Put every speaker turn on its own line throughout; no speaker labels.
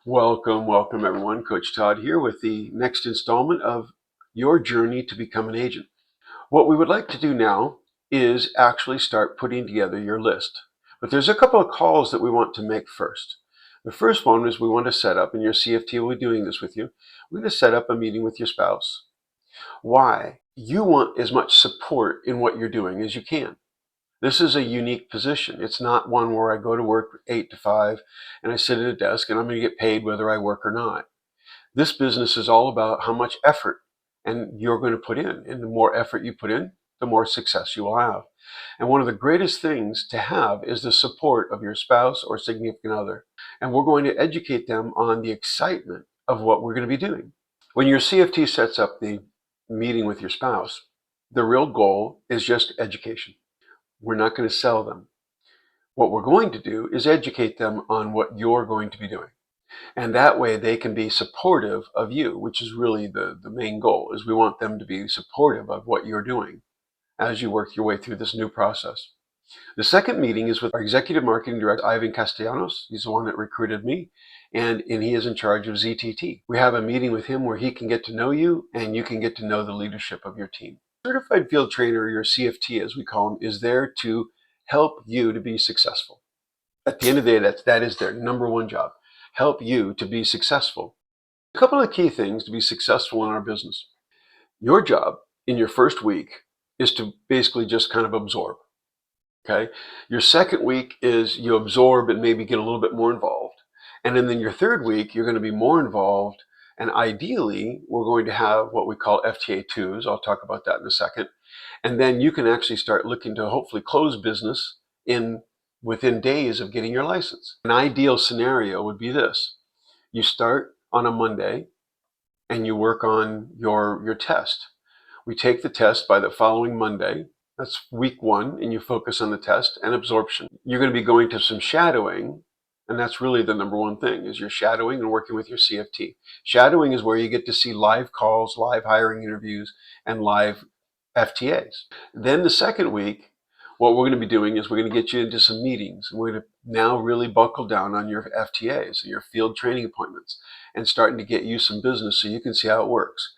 Welcome everyone. Coach Todd here with the next installment of your journey to become an agent. What we would like to do now is actually start putting together your list. But there's a couple of calls that we want to make first. The first one is we want to set up, and your CFT will be doing this with you, we're going to set up a meeting with your spouse. Why? You want as much support in what you're doing as you can. This is a unique position. It's not one where I go to work 8 to 5 and I sit at a desk and I'm going to get paid whether I work or not. This business is all about how much effort and you're going to put in. And the more effort you put in, the more success you will have. And one of the greatest things to have is the support of your spouse or significant other. And we're going to educate them on the excitement of what we're going to be doing. When your CFT sets up the meeting with your spouse, the real goal is just education. We're not going to sell them. What we're going to do is educate them on what you're going to be doing. And that way they can be supportive of you, which is really the main goal, is we want them to be supportive of what you're doing as you work your way through this new process. The second meeting is with our executive marketing director, Ivan Castellanos. He's the one that recruited me, and he is in charge of ZTT. We have a meeting with him where he can get to know you and you can get to know the leadership of your team. Certified Field Trainer, your CFT as we call him, is there to help you to be successful. At the end of the day, that is their number one job. Help you to be successful. A couple of key things to be successful in our business. Your job in your first week is to basically just kind of absorb. Okay. Your second week is you absorb and maybe get a little bit more involved. And then your third week, you're going to be more involved. And ideally, we're going to have what we call FTA 2s. I'll talk about that in a second. And then you can actually start looking to hopefully close business within days of getting your license. An ideal scenario would be this. You start on a Monday and you work on your test. We take the test by the following Monday. That's week 1, and you focus on the test and absorption. You're going to be going to some shadowing, and that's really the number one thing, is you're shadowing and working with your CFT. Shadowing is where you get to see live calls, live hiring interviews, and live FTAs. Then the second week, what we're going to be doing is we're going to get you into some meetings. We're going to now really buckle down on your FTAs, your field training appointments, and starting to get you some business so you can see how it works.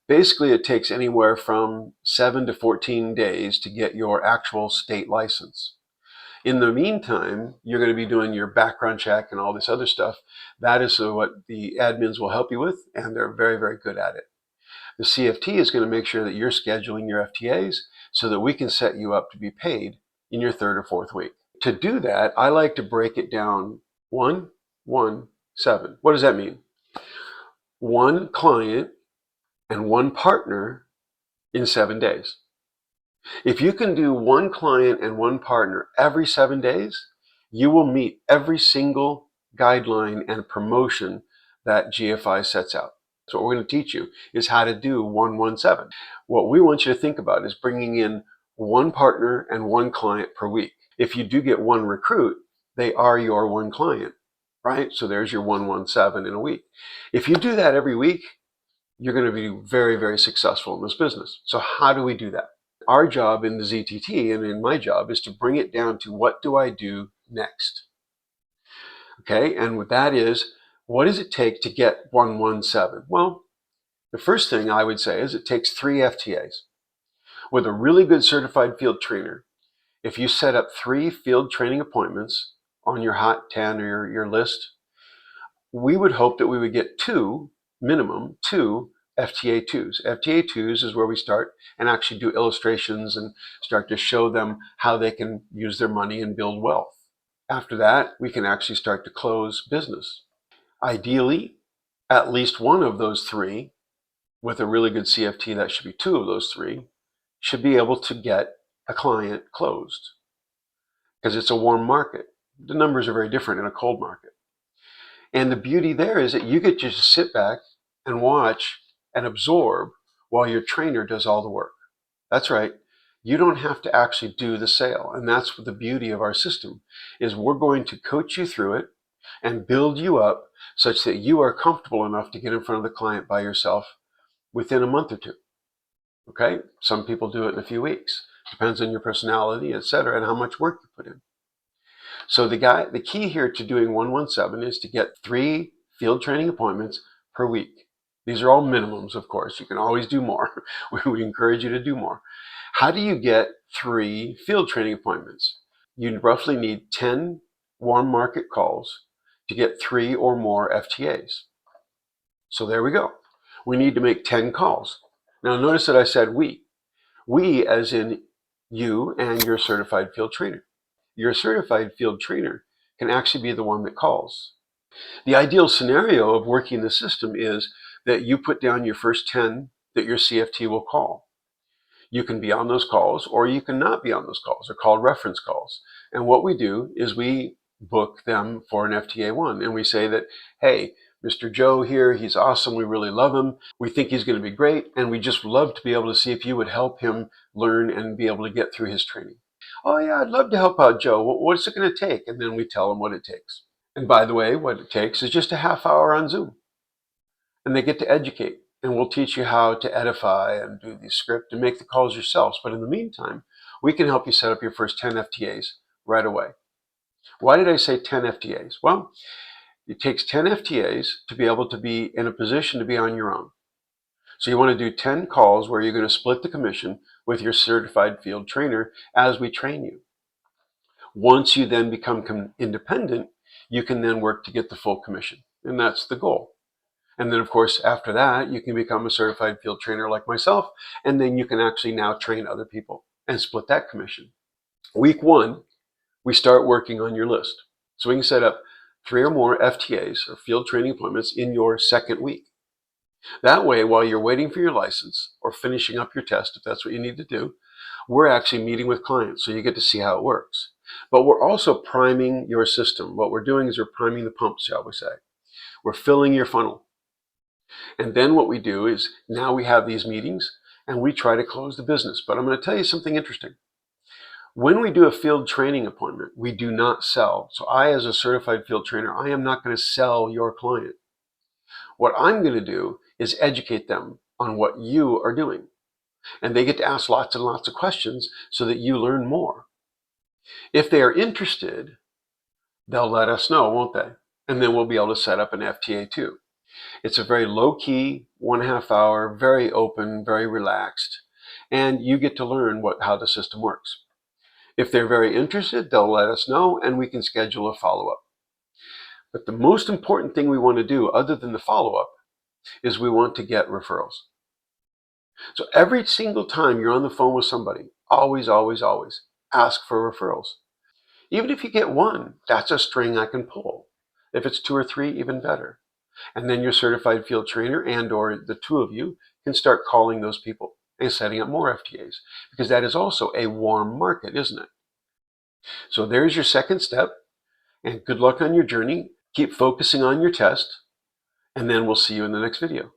Basically, it takes anywhere from 7 to 14 days to get your actual state license. In the meantime, you're going to be doing your background check and all this other stuff. That is what the admins will help you with, and they're very, very good at it. The CFT is going to make sure that you're scheduling your FTAs so that we can set you up to be paid in your third or fourth week. To do that, I like to break it down 1, 1, 7. What does that mean? One client and one partner in 7 days. If you can do one client and one partner every 7 days, you will meet every single guideline and promotion that GFI sets out. So what we're going to teach you is how to do 117. What we want you to think about is bringing in one partner and one client per week. If you do get one recruit, they are your one client, right? So there's your 117 in a week. If you do that every week, you're going to be very, very successful in this business. So how do we do that? Our job in the ZTT and in my job is to bring it down to what do I do next? Okay, and what that is, what does it take to get 117? Well, the first thing I would say is it takes 3 FTAs. With a really good certified field trainer, if you set up 3 field training appointments on your Hot 10 or your list, we would hope that we would get 2 minimum 2 FTA 2s. FTA 2s is where we start and actually do illustrations and start to show them how they can use their money and build wealth. After that, we can actually start to close business. Ideally, at least one of those 3, with a really good CFT, that should be 2 of those 3, should be able to get a client closed because it's a warm market. The numbers are very different in a cold market. And the beauty there is that you get to just sit back and watch and absorb while your trainer does all the work. That's right. You don't have to actually do the sale. And that's the beauty of our system, is we're going to coach you through it and build you up such that you are comfortable enough to get in front of the client by yourself within a month or 2. Okay? Some people do it in a few weeks. Depends on your personality, etc., and how much work you put in. So the key here to doing 117 is to get 3 field training appointments per week. These are all minimums, of course. You can always do more. We encourage you to do more. How do you get 3 field training appointments? You roughly need 10 warm market calls to get 3 or more FTAs. So there we go. We need to make 10 calls. Now notice that I said we. We as in you and your certified field trainer. Your certified field trainer can actually be the one that calls. The ideal scenario of working the system is that you put down your first 10 that your CFT will call. You can be on those calls or you can not be on those calls. They're called reference calls. And what we do is we book them for an FTA1 and we say that, hey, Mr. Joe here, he's awesome. We really love him. We think he's going to be great. And we just love to be able to see if you would help him learn and be able to get through his training. Oh yeah, I'd love to help out Joe. What's it going to take? And then we tell him what it takes. And by the way, what it takes is just a half hour on Zoom. And they get to educate. And we'll teach you how to edify and do the script and make the calls yourselves. But in the meantime, we can help you set up your first 10 FTAs right away. Why did I say 10 FTAs? Well, it takes 10 FTAs to be able to be in a position to be on your own. So you want to do 10 calls where you're going to split the commission with your certified field trainer as we train you. Once you then become independent, you can then work to get the full commission. And that's the goal. And then, of course, after that, you can become a certified field trainer like myself, and then you can actually now train other people and split that commission. Week 1, we start working on your list. So we can set up 3 or more FTAs, or field training appointments, in your second week. That way, while you're waiting for your license or finishing up your test, if that's what you need to do, we're actually meeting with clients, so you get to see how it works. But we're also priming your system. What we're doing is we're priming the pump, shall we say. We're filling your funnel. And then what we do is now we have these meetings and we try to close the business. But I'm going to tell you something interesting. When we do a field training appointment, we do not sell. So I, as a certified field trainer, I am not going to sell your client. What I'm going to do is educate them on what you are doing. And they get to ask lots and lots of questions so that you learn more. If they are interested, they'll let us know, won't they? And then we'll be able to set up an FTA too. It's a very low-key, 1.5 hour, very open, very relaxed, and you get to learn how the system works. If they're very interested, they'll let us know, and we can schedule a follow-up. But the most important thing we want to do, other than the follow-up, is we want to get referrals. So every single time you're on the phone with somebody, always, always, always ask for referrals. Even if you get 1, that's a string I can pull. If it's 2 or 3, even better. And then your certified field trainer and or the 2 of you can start calling those people and setting up more FTAs, because that is also a warm market, isn't it? So there's your second step, and good luck on your journey. Keep focusing on your test, and then we'll see you in the next video.